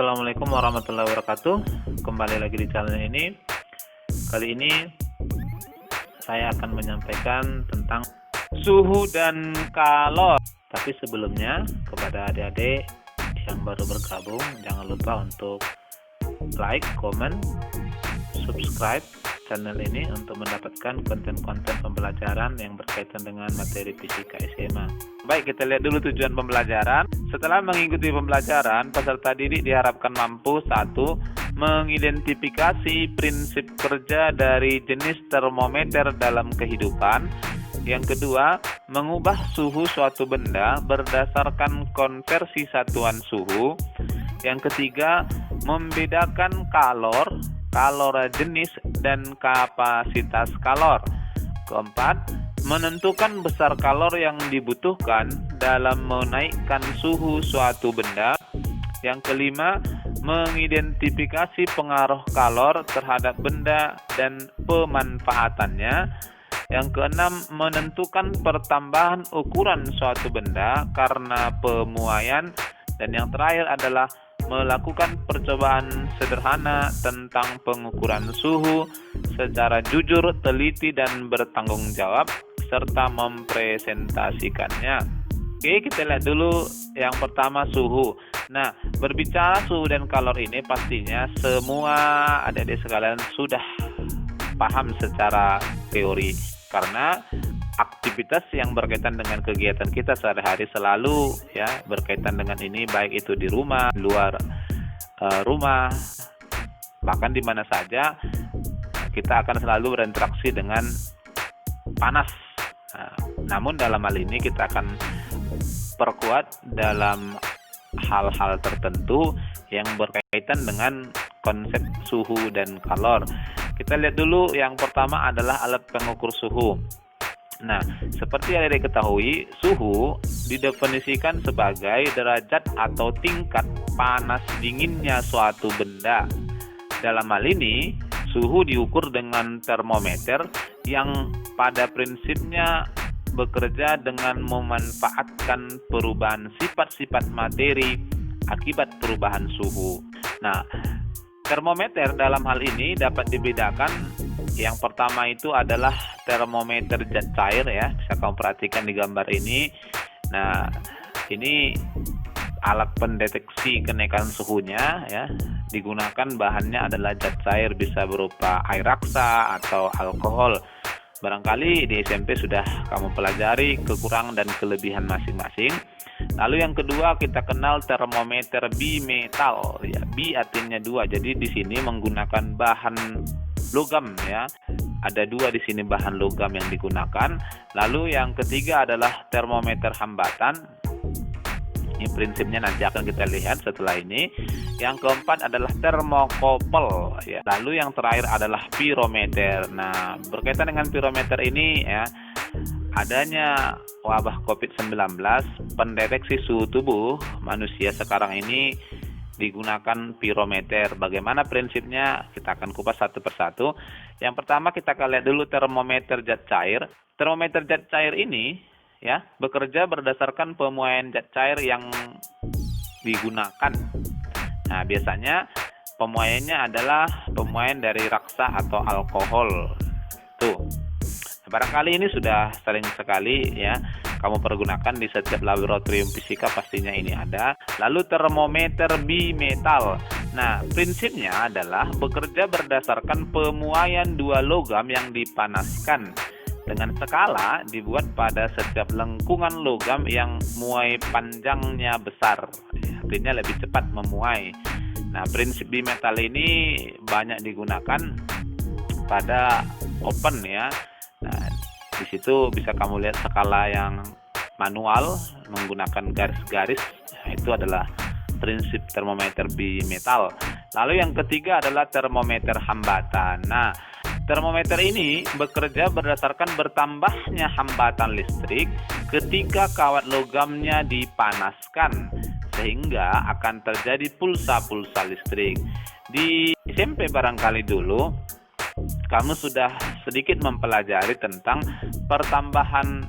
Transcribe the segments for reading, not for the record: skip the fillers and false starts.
Assalamualaikum warahmatullahi wabarakatuh. Kembali lagi di channel ini. Kali ini saya akan menyampaikan tentang suhu dan kalor. Tapi sebelumnya, kepada adik-adik yang baru bergabung, jangan lupa untuk like, comment, subscribe channel ini untuk mendapatkan konten-konten pembelajaran yang berkaitan dengan materi fisika SMA. Baik, kita lihat dulu tujuan pembelajaran. Setelah mengikuti pembelajaran, peserta didik diharapkan mampu: 1. Mengidentifikasi prinsip kerja dari jenis termometer dalam kehidupan. Yang kedua, mengubah suhu suatu benda berdasarkan konversi satuan suhu. Yang ketiga, membedakan kalor jenis dan kapasitas kalor. Keempat, menentukan besar kalor yang dibutuhkan dalam menaikkan suhu suatu benda. Yang kelima, mengidentifikasi pengaruh kalor terhadap benda dan pemanfaatannya. Yang keenam, menentukan pertambahan ukuran suatu benda karena pemuaian. Dan yang terakhir adalah melakukan percobaan sederhana tentang pengukuran suhu secara jujur, teliti, dan bertanggung jawab, serta mempresentasikannya. Oke, kita lihat dulu yang pertama, suhu. Nah, berbicara suhu dan kalor ini pastinya semua adik-adik sekalian sudah paham secara teori, karena aktivitas yang berkaitan dengan kegiatan kita sehari-hari selalu berkaitan dengan ini, baik itu di rumah, luar rumah, bahkan di mana saja kita akan selalu berinteraksi dengan panas. Namun dalam hal ini kita akan perkuat dalam hal-hal tertentu yang berkaitan dengan konsep suhu dan kalor. Kita lihat dulu, yang pertama adalah alat pengukur suhu. Nah, seperti yang diketahui, suhu didefinisikan sebagai derajat atau tingkat panas dinginnya suatu benda. Dalam hal ini, suhu diukur dengan termometer yang pada prinsipnya bekerja dengan memanfaatkan perubahan sifat-sifat materi akibat perubahan suhu. Nah, termometer dalam hal ini dapat dibedakan. Yang pertama itu adalah termometer zat cair, bisa kamu perhatikan di gambar ini. Nah, ini alat pendeteksi kenaikan suhunya, digunakan bahannya adalah zat cair, bisa berupa air raksa atau alkohol. Barangkali di SMP sudah kamu pelajari kekurangan dan kelebihan masing-masing. Lalu yang kedua, kita kenal termometer bimetal, bi artinya 2. Jadi di sini menggunakan bahan logam, ada 2 di sini bahan logam yang digunakan. Lalu yang ketiga adalah termometer hambatan. Ini prinsipnya nanti akan kita lihat setelah ini. Yang keempat adalah termokopel, Lalu yang terakhir adalah pirometer. Nah, berkaitan dengan pirometer ini, adanya wabah COVID-19, pendeteksi suhu tubuh manusia sekarang ini digunakan pirometer. Bagaimana prinsipnya? Kita akan kupas satu persatu. Yang pertama, kita akan lihat dulu termometer zat cair. Termometer zat cair ini bekerja berdasarkan pemuaian zat cair yang digunakan. Nah, biasanya pemuaiannya adalah pemuaian dari raksa atau alkohol. Tuh. Barangkali ini sudah sering sekali kamu pergunakan di setiap laboratorium fisika, pastinya ini ada. Lalu termometer bimetal. Nah, prinsipnya adalah bekerja berdasarkan pemuaian 2 logam yang dipanaskan dengan skala dibuat pada setiap lengkungan logam yang muai panjangnya besar. Artinya lebih cepat memuai. Nah, prinsip bimetal ini banyak digunakan pada open, Nah, di situ bisa kamu lihat skala yang manual menggunakan garis-garis. Nah, itu adalah prinsip termometer bimetal. Lalu yang ketiga adalah termometer hambatan. Nah, termometer ini bekerja berdasarkan bertambahnya hambatan listrik ketika kawat logamnya dipanaskan, sehingga akan terjadi pulsa-pulsa listrik. Di SMP barangkali dulu kamu sudah sedikit mempelajari tentang pertambahan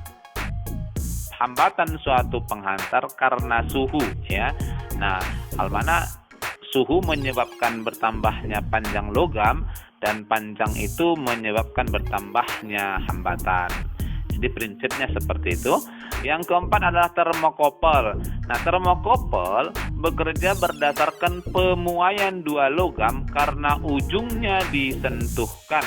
hambatan suatu penghantar karena suhu, Nah, hal mana suhu menyebabkan bertambahnya panjang logam, dan panjang itu menyebabkan bertambahnya hambatan. Jadi prinsipnya seperti itu. Yang keempat adalah termokouple. Nah, termokouple bekerja berdasarkan pemuaian dua logam karena ujungnya disentuhkan.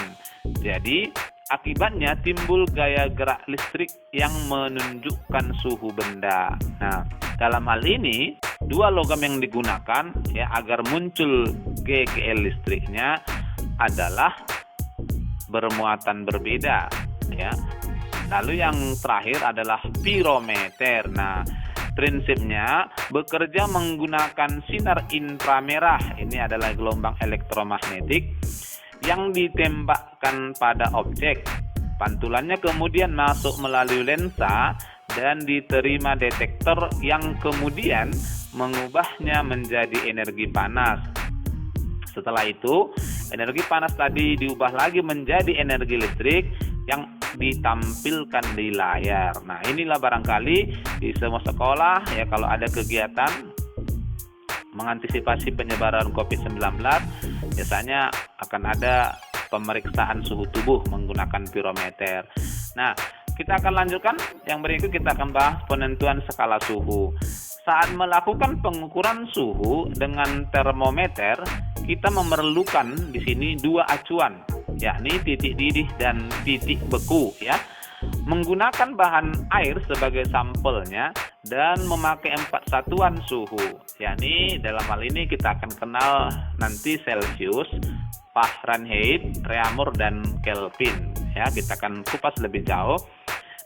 Jadi, akibatnya timbul gaya gerak listrik yang menunjukkan suhu benda. Nah, dalam hal ini, dua logam yang digunakan ya agar muncul GGL listriknya adalah bermuatan berbeda ya. Lalu yang terakhir adalah pirometer. Nah, prinsipnya bekerja menggunakan sinar inframerah. Ini adalah gelombang elektromagnetik yang ditembakkan pada objek. Pantulannya kemudian masuk melalui lensa dan diterima detektor yang kemudian mengubahnya menjadi energi panas. Setelah itu, energi panas tadi diubah lagi menjadi energi listrik yang ditampilkan di layar. Nah, inilah barangkali di semua sekolah ya, kalau ada kegiatan mengantisipasi penyebaran COVID-19, biasanya akan ada pemeriksaan suhu tubuh menggunakan pirometer. Nah, kita akan lanjutkan. Yang berikut kita akan bahas penentuan skala suhu. Saat melakukan pengukuran suhu dengan termometer, kita memerlukan di sini dua acuan, yakni titik didih dan titik beku ya. Menggunakan bahan air sebagai sampelnya dan memakai 4 satuan suhu, yakni dalam hal ini kita akan kenal nanti Celsius, Fahrenheit, Reaumur, dan Kelvin ya. Kita akan kupas lebih jauh.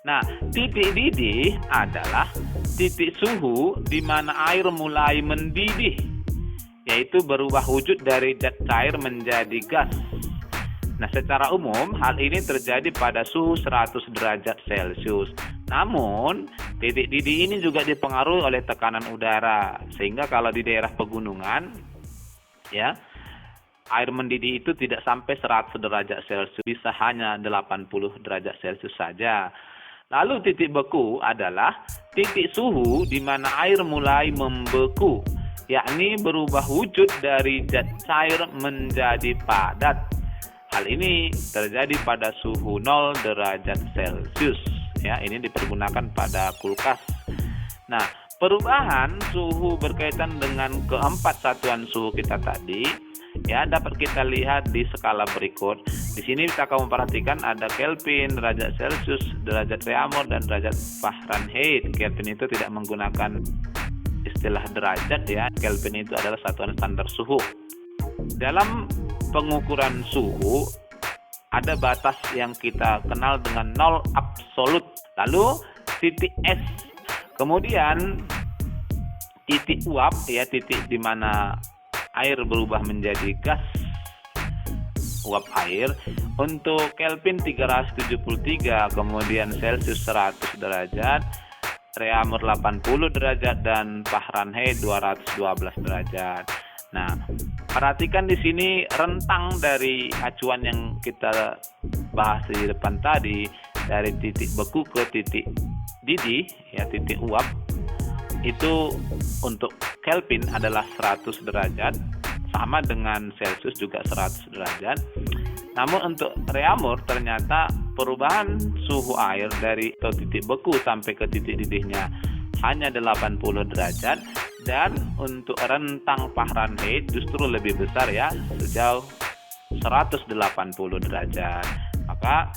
Nah, titik didih adalah titik suhu di mana air mulai mendidih, yaitu berubah wujud dari zat cair menjadi gas. Nah, secara umum hal ini terjadi pada suhu 100 derajat Celcius. Namun, titik didih ini juga dipengaruhi oleh tekanan udara, sehingga kalau di daerah pegunungan ya, air mendidih itu tidak sampai 100 derajat Celcius, bisa hanya 80 derajat Celcius saja. Lalu titik beku adalah titik suhu di mana air mulai membeku, yakni berubah wujud dari zat cair menjadi padat. Hal ini terjadi pada suhu 0 derajat Celcius. Ya, ini dipergunakan pada kulkas. Nah, perubahan suhu berkaitan dengan keempat satuan suhu kita tadi ya dapat kita lihat di skala berikut. Di sini kita akan memperhatikan ada Kelvin, derajat Celcius, derajat Reaumur, dan derajat Fahrenheit. Kelvin itu tidak menggunakan istilah derajat ya. Kelvin itu adalah satuan standar suhu. Dalam pengukuran suhu ada batas yang kita kenal dengan 0 absolut. Lalu titik S. Kemudian titik uap ya, titik di mana air berubah menjadi gas, uap air. Untuk Kelvin 373, kemudian Celcius 100 derajat, Reaumur 80 derajat, dan Fahrenheit 212 derajat. Nah, perhatikan di sini rentang dari acuan yang kita bahas di depan tadi, dari titik beku ke titik didih ya, titik uap. Itu untuk Kelvin adalah 100 derajat, sama dengan Celcius juga 100 derajat. Namun untuk Reaumur ternyata perubahan suhu air dari titik beku sampai ke titik didihnya hanya 80 derajat, dan untuk rentang Fahrenheit justru lebih besar ya, sejauh 180 derajat. Maka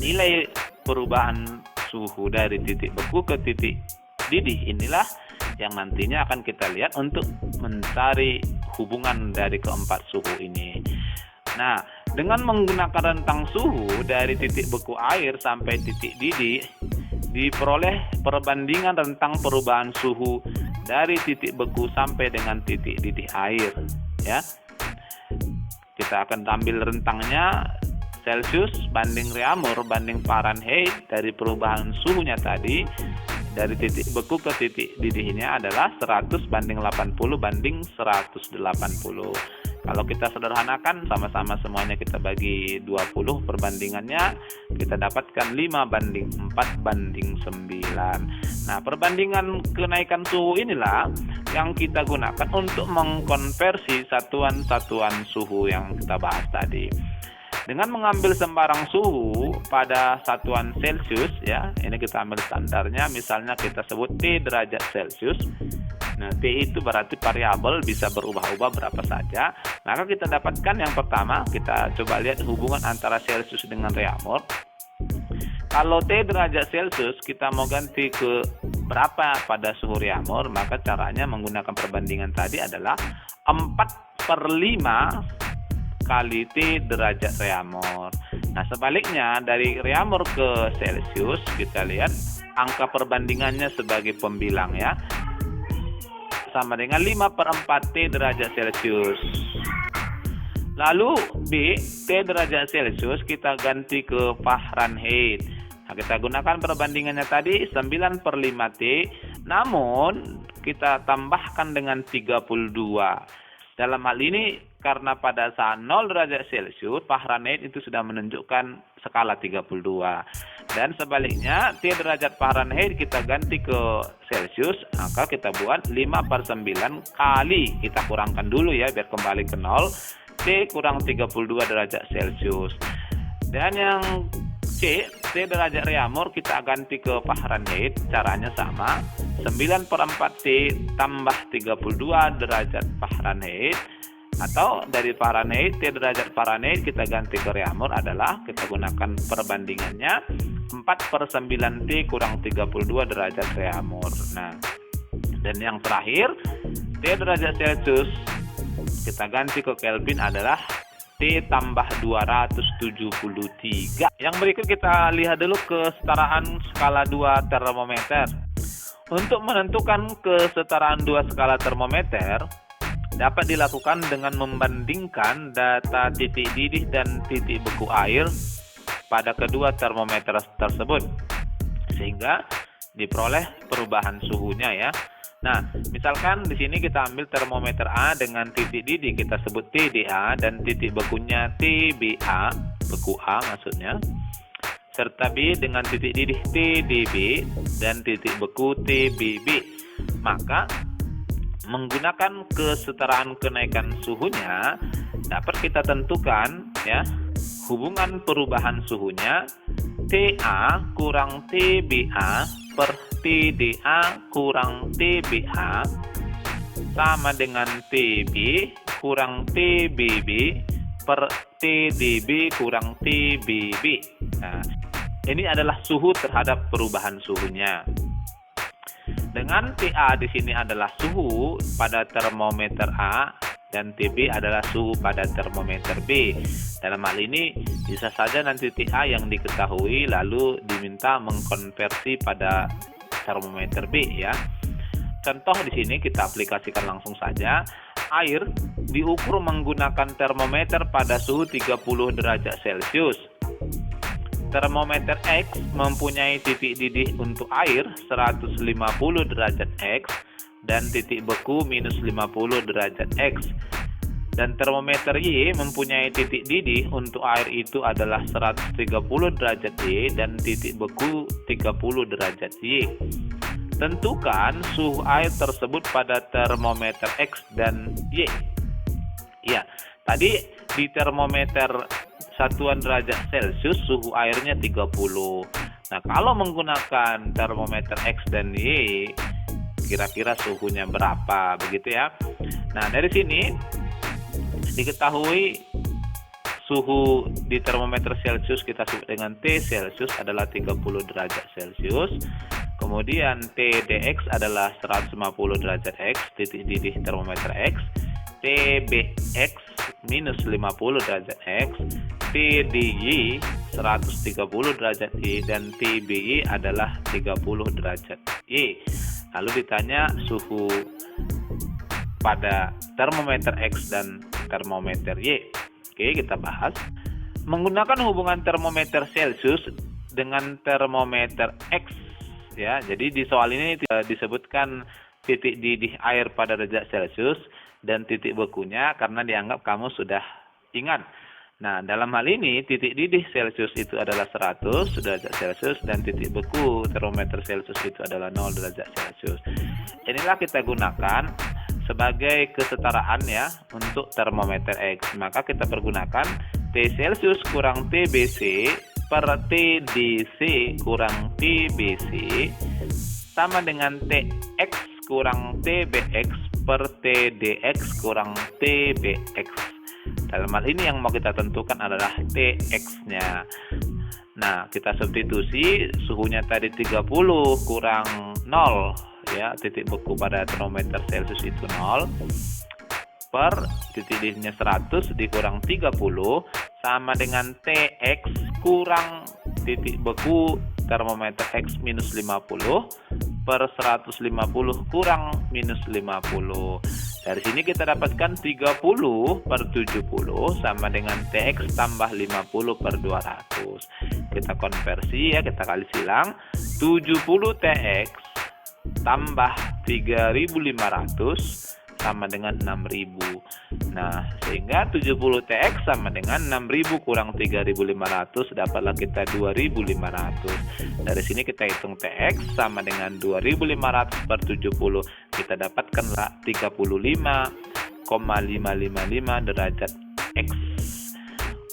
nilai perubahan suhu dari titik beku ke titik didih inilah yang nantinya akan kita lihat untuk mencari hubungan dari keempat suhu ini. Nah, dengan menggunakan rentang suhu dari titik beku air sampai titik didih, diperoleh perbandingan rentang perubahan suhu dari titik beku sampai dengan titik didih air ya. Kita akan ambil rentangnya Celcius banding Reaumur banding Fahrenheit dari perubahan suhunya tadi. Dari titik beku ke titik didihnya adalah 100 banding 80 banding 180. Kalau kita sederhanakan, sama-sama semuanya kita bagi 20, perbandingannya kita dapatkan 5:4:9. Nah, perbandingan kenaikan suhu inilah yang kita gunakan untuk mengkonversi satuan-satuan suhu yang kita bahas tadi. Dengan mengambil sembarang suhu pada satuan Celcius, ya, ini kita ambil standarnya, misalnya kita sebut T derajat Celcius. Nah, T itu berarti variabel, bisa berubah-ubah berapa saja. Maka kita dapatkan yang pertama, kita coba lihat hubungan antara Celcius dengan Reaumur. Kalau T derajat Celcius kita mau ganti ke berapa pada suhu Reaumur, maka caranya menggunakan perbandingan tadi adalah 4/5 kali T derajat Reaumur. Nah, sebaliknya dari Reaumur ke Celcius, kita lihat angka perbandingannya sebagai pembilang, ya, sama dengan 5/4 T derajat Celcius. Lalu B, T derajat Celcius kita ganti ke Fahrenheit. Nah, kita gunakan perbandingannya tadi 9/5 T, namun kita tambahkan dengan 32. Dalam hal ini karena pada saat 0 derajat Celcius, Fahrenheit itu sudah menunjukkan skala 32. Dan sebaliknya, T derajat Fahrenheit kita ganti ke Celcius, maka kita buat 5/9 kali, kita kurangkan dulu ya biar kembali ke 0, T kurang 32 derajat Celcius. Dan yang C, T derajat Reaumur kita ganti ke Fahrenheit, caranya sama, 9/4 T tambah 32 derajat Fahrenheit. Atau dari Fahrenheit, T derajat Fahrenheit kita ganti ke Reaumur adalah kita gunakan perbandingannya 4/9 T kurang 32 derajat Reaumur. Nah, dan yang terakhir T derajat Celcius kita ganti ke Kelvin adalah T tambah 273. Yang berikut kita lihat dulu kesetaraan skala 2 termometer. Untuk menentukan kesetaraan 2 skala termometer dapat dilakukan dengan membandingkan data titik didih dan titik beku air pada kedua termometer tersebut, sehingga diperoleh perubahan suhunya, ya. Nah, misalkan di sini kita ambil termometer A dengan titik didih kita sebut TDA dan titik bekunya TBA, beku A maksudnya, serta B dengan titik didih TDB dan titik beku TBB. Maka menggunakan kesetaraan kenaikan suhunya dapat kita tentukan, ya, hubungan perubahan suhunya TA kurang TBA per TDA kurang TBA sama dengan TB kurang TBB per TDB kurang TBB. Nah, ini adalah suhu terhadap perubahan suhunya. Dengan TA di sini adalah suhu pada termometer A dan TB adalah suhu pada termometer B. Dalam hal ini bisa saja nanti TA yang diketahui lalu diminta mengkonversi pada termometer B, ya. Contoh di sini kita aplikasikan langsung saja. Air diukur menggunakan termometer pada suhu 30 derajat Celcius. Termometer X mempunyai titik didih untuk air 150 derajat X dan titik beku minus 50 derajat X. Dan termometer Y mempunyai titik didih untuk air itu adalah 130 derajat Y dan titik beku 30 derajat Y. Tentukan suhu air tersebut pada termometer X dan Y. Ya, tadi di termometer satuan derajat Celcius suhu airnya 30. Nah, kalau menggunakan termometer X dan Y, kira-kira suhunya berapa, begitu ya. Nah, dari sini diketahui suhu di termometer Celcius kita sebut dengan T Celcius adalah 30 derajat Celcius. Kemudian TDX adalah 150 derajat X, titik didih termometer X. TBX minus 50 derajat X, TDY 130 derajat Y, dan TBY adalah 30 derajat Y. Lalu ditanya suhu pada termometer X dan termometer Y. Oke, kita bahas. Menggunakan hubungan termometer Celcius dengan termometer X, ya. Jadi di soal ini disebutkan titik didih air pada derajat Celcius. dan titik bekunya karena dianggap kamu sudah ingat. Nah, dalam hal ini titik didih Celcius itu adalah 100 derajat Celcius dan titik beku termometer Celcius itu adalah 0 derajat Celcius. Inilah kita gunakan sebagai kesetaraan ya untuk termometer X. Maka kita pergunakan T Celcius kurang TBC per TDC kurang TBC sama dengan TX kurang TBX per TDX kurang TBX. Dalam hal ini yang mau kita tentukan adalah TX-nya. Nah, kita substitusi suhunya tadi 30 kurang 0 ya, titik beku pada termometer Celcius itu 0 per titik didihnya 100 dikurang 30 sama dengan TX kurang titik beku termometer X minus 50 per 150 kurang minus 50. Dari sini kita dapatkan 30 per 70 sama dengan TX tambah 50 per 200. Kita konversi ya, kita kali silang. 70 TX tambah 3.500 sama dengan 6.000. Nah, sehingga 70 TX sama dengan 6.000 kurang 3.500, dapatlah kita 2.500. Dari sini kita hitung TX sama dengan 2.500 per 70. Kita dapatkanlah 35,555 derajat X.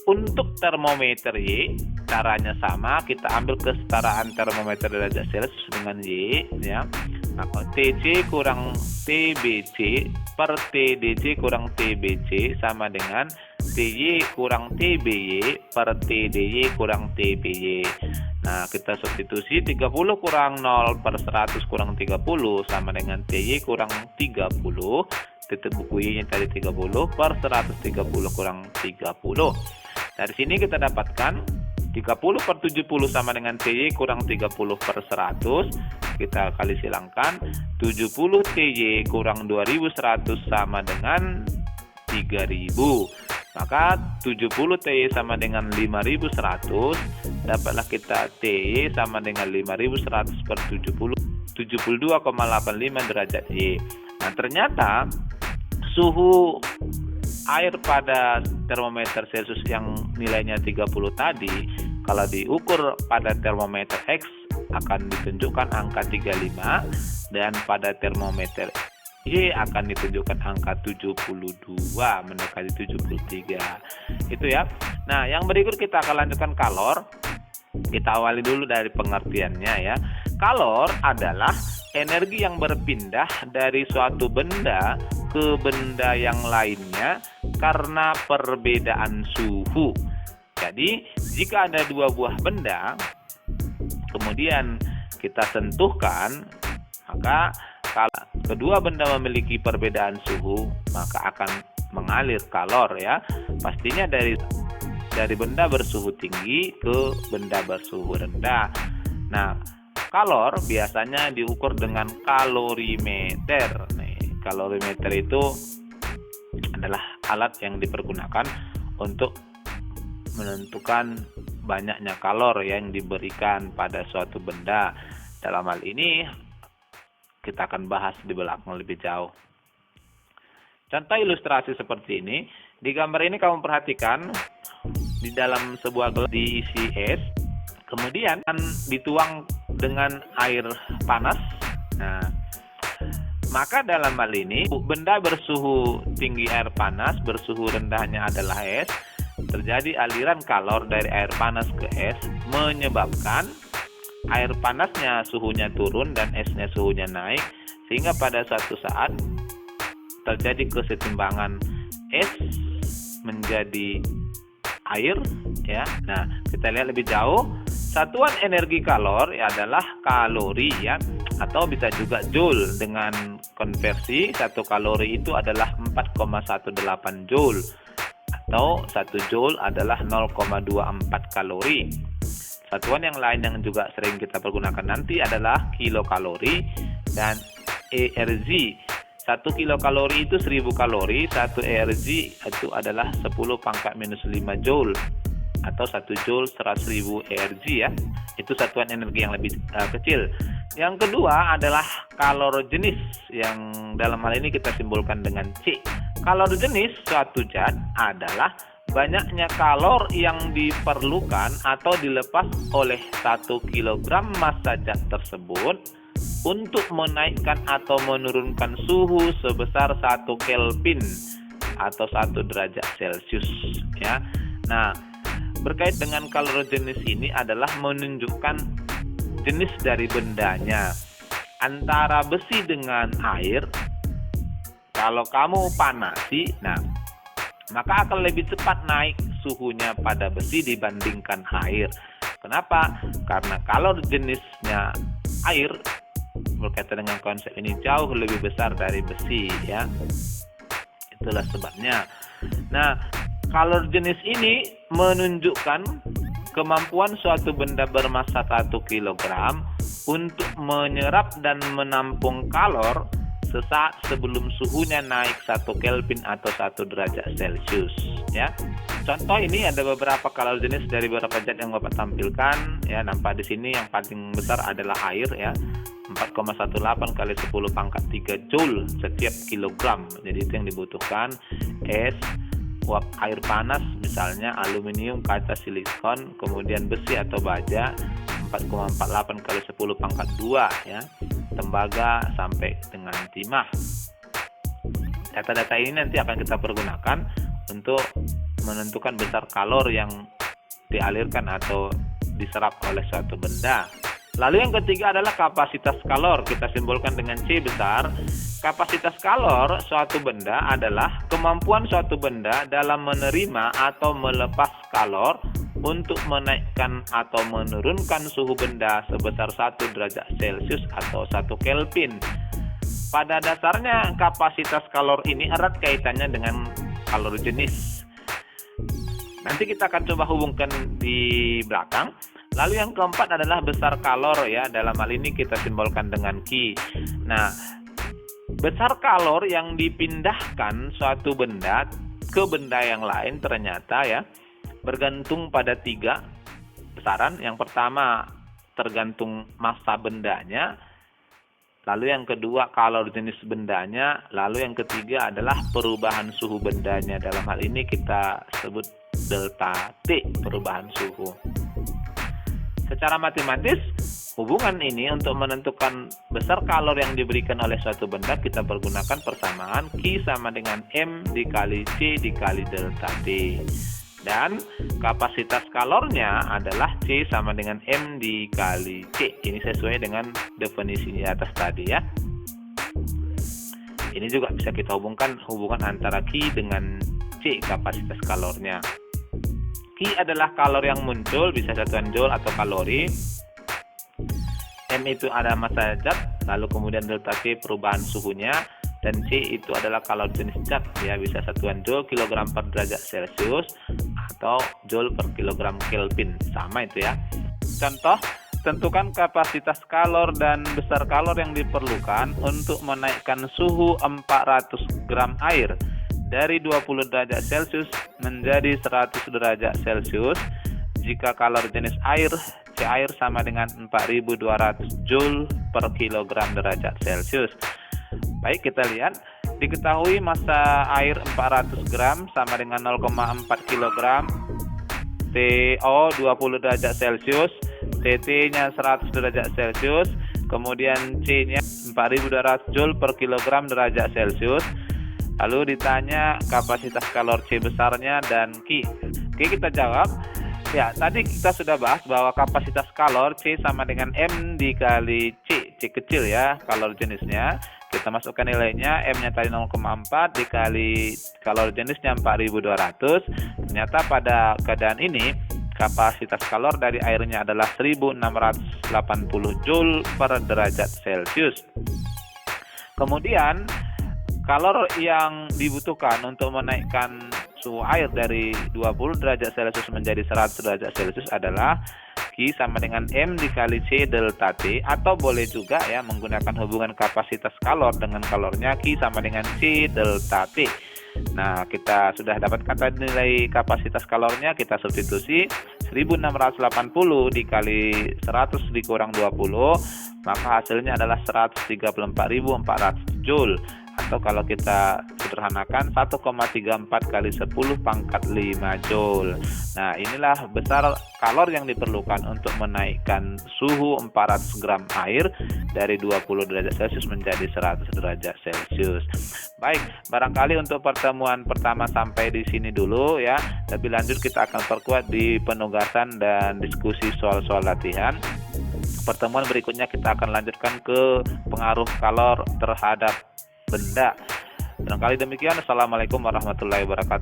Untuk termometer Y, caranya sama, kita ambil kesetaraan termometer derajat Celcius dengan Y ya. Maka TC kurang TBC per TDC kurang TBC sama dengan TY kurang TBY per TDY kurang TBY. Nah, kita substitusi 30 kurang 0 per 100 kurang 30 sama dengan TY kurang 30. Titik buku Y-nya tadi 30 per 130 kurang 30. Dari sini kita dapatkan 30 per 70 sama dengan TY kurang 30 per 100. Kita kali silangkan 70 TY kurang 2100 sama dengan 3000. Maka 70 TY sama dengan 5100. Dapatlah kita TY sama dengan 5100 per 70, 72,85 derajat Y. Nah, ternyata suhu air pada termometer Celcius yang nilainya 30 tadi, kalau diukur pada termometer X akan ditunjukkan angka 35 dan pada termometer Y akan ditunjukkan angka 72 mendekati 73. Itu ya. Nah, yang berikut kita akan lanjutkan kalor. Kita awali dulu dari pengertiannya ya. Kalor adalah energi yang berpindah dari suatu benda ke benda yang lainnya karena perbedaan suhu. Jadi, jika ada dua buah benda, kemudian kita sentuhkan, maka kalau kedua benda memiliki perbedaan suhu, maka akan mengalir kalor ya. Pastinya dari benda bersuhu tinggi ke benda bersuhu rendah. Nah, kalor biasanya diukur dengan kalorimeter. Kalorimeter itu adalah alat yang dipergunakan untuk menentukan banyaknya kalor yang diberikan pada suatu benda. Dalam hal ini kita akan bahas di belakang lebih jauh. Contoh ilustrasi seperti ini. Di gambar ini kamu perhatikan di dalam sebuah gelas diisi es, kemudian dituang dengan air panas. Nah, maka dalam hal ini benda bersuhu tinggi air panas, bersuhu rendahnya adalah es. Terjadi aliran kalor dari air panas ke es, menyebabkan air panasnya suhunya turun dan esnya suhunya naik, sehingga pada suatu saat terjadi kesetimbangan es menjadi air ya. Nah, kita lihat lebih jauh. Satuan energi kalor adalah kalori ya, atau bisa juga joule. Dengan konversi 1 kalori itu adalah 4,18 joule, atau 1 joule adalah 0,24 kalori. Satuan yang lain yang juga sering kita pergunakan nanti adalah kilokalori dan ERG. 1 kilokalori itu 1000 kalori, 1 ERG itu adalah 10 pangkat minus 5 joule, atau 1 joule 100.000 ERG ya. Itu satuan energi yang lebih kecil. Yang kedua adalah kalor jenis, yang dalam hal ini kita simbolkan dengan C. Kalor jenis suatu zat adalah banyaknya kalor yang diperlukan atau dilepas oleh 1 kg massa zat tersebut untuk menaikkan atau menurunkan suhu sebesar 1 Kelvin atau 1 derajat Celcius, ya. Nah, berkait dengan kalor jenis ini adalah menunjukkan jenis dari bendanya. Antara besi dengan air, kalau kamu panasi, maka akan lebih cepat naik suhunya pada besi dibandingkan air. Kenapa? Karena kalor jenisnya air berkaitan dengan konsep ini jauh lebih besar dari besi, ya. Itulah sebabnya. Nah, kalor jenis ini menunjukkan kemampuan suatu benda bermassa 1 kg untuk menyerap dan menampung kalor sesaat sebelum suhunya naik 1 Kelvin atau 1 derajat Celcius, ya. Contoh ini ada beberapa kalor jenis dari beberapa zat yang Bapak tampilkan, ya. Nampak di sini yang paling besar adalah air, ya. 4,18 kali 10 pangkat 3 Joule setiap kilogram. Jadi itu yang dibutuhkan. Es, uap air panas misalnya aluminium, kaca, silikon, kemudian besi atau baja 4,48 kali 10 pangkat 2, ya. Tembaga sampai dengan timah. Data-data ini nanti akan kita pergunakan untuk menentukan besar kalor yang dialirkan atau diserap oleh suatu benda. Lalu yang ketiga adalah kapasitas kalor, kita simbolkan dengan C besar. Kapasitas kalor suatu benda adalah kemampuan suatu benda dalam menerima atau melepas kalor untuk menaikkan atau menurunkan suhu benda sebesar 1 derajat Celcius atau 1 Kelvin. Pada dasarnya kapasitas kalor ini erat kaitannya dengan kalor jenis. Nanti kita akan coba hubungkan di belakang. Lalu yang keempat adalah besar kalor, ya. Dalam hal ini kita simbolkan dengan Q. Nah, besar kalor yang dipindahkan suatu benda ke benda yang lain ternyata, ya, bergantung pada 3 besaran. Yang pertama tergantung massa bendanya, lalu yang kedua kalor jenis bendanya, lalu yang ketiga adalah perubahan suhu bendanya. Dalam hal ini kita sebut delta T, perubahan suhu. Secara matematis, hubungan ini untuk menentukan besar kalor yang diberikan oleh suatu benda, kita pergunakan persamaan Q sama dengan M dikali C dikali delta T. Dan kapasitas kalornya adalah C sama dengan M dikali C. Ini sesuai dengan definisi di atas tadi, ya. Ini juga bisa kita hubungkan antara Q dengan C, kapasitas kalornya. Q adalah kalor yang muncul, bisa satuan Joule atau kalori. M itu ada massa zat, lalu kemudian delta T perubahan suhunya, dan C itu adalah kalor jenis zat, ya, bisa satuan Joule kilogram per derajat Celcius atau Joule per kilogram Kelvin, sama itu, ya. Contoh, tentukan kapasitas kalor dan besar kalor yang diperlukan untuk menaikkan suhu 400 gram air dari 20 derajat Celcius menjadi 100 derajat Celcius jika kalor jenis air C air sama dengan 4.200 Joule per kilogram derajat Celcius. Baik, kita lihat. Diketahui massa air 400 gram sama dengan 0,4 kg, TO 20 derajat Celcius, TT-nya 100 derajat Celcius, kemudian C-nya 4.200 Joule per kilogram derajat Celcius. Lalu ditanya kapasitas kalor C besarnya dan Q. Oke, kita jawab. Ya, tadi kita sudah bahas bahwa kapasitas kalor C sama dengan M dikali C. C kecil, ya, kalor jenisnya. Kita masukkan nilainya, M-nya tadi 0,4 dikali kalor jenisnya 4.200. Ternyata pada keadaan ini kapasitas kalor dari airnya adalah 1.680 Joule per derajat Celcius. Kemudian kalor yang dibutuhkan untuk menaikkan suhu air dari 20 derajat Celcius menjadi 100 derajat Celcius adalah Q sama dengan M dikali C delta T, atau boleh juga, ya, menggunakan hubungan kapasitas kalor dengan kalornya Q sama dengan C delta T. Nah, kita sudah dapatkan tadi nilai kapasitas kalornya, kita substitusi 1.680 dikali 100 dikurang 20 maka hasilnya adalah 134.400 Joule, atau kalau kita sederhanakan 1,34 kali 10 pangkat 5 Joule. Nah, inilah besar kalor yang diperlukan untuk menaikkan suhu 400 gram air dari 20 derajat Celcius menjadi 100 derajat Celcius. Baik, barangkali untuk pertemuan pertama sampai di sini dulu ya. Lebih lanjut kita akan perkuat di penugasan dan diskusi soal-soal latihan. Pertemuan berikutnya kita akan lanjutkan ke pengaruh kalor terhadap benda. Barangkali demikian. Assalamualaikum warahmatullahi wabarakatuh.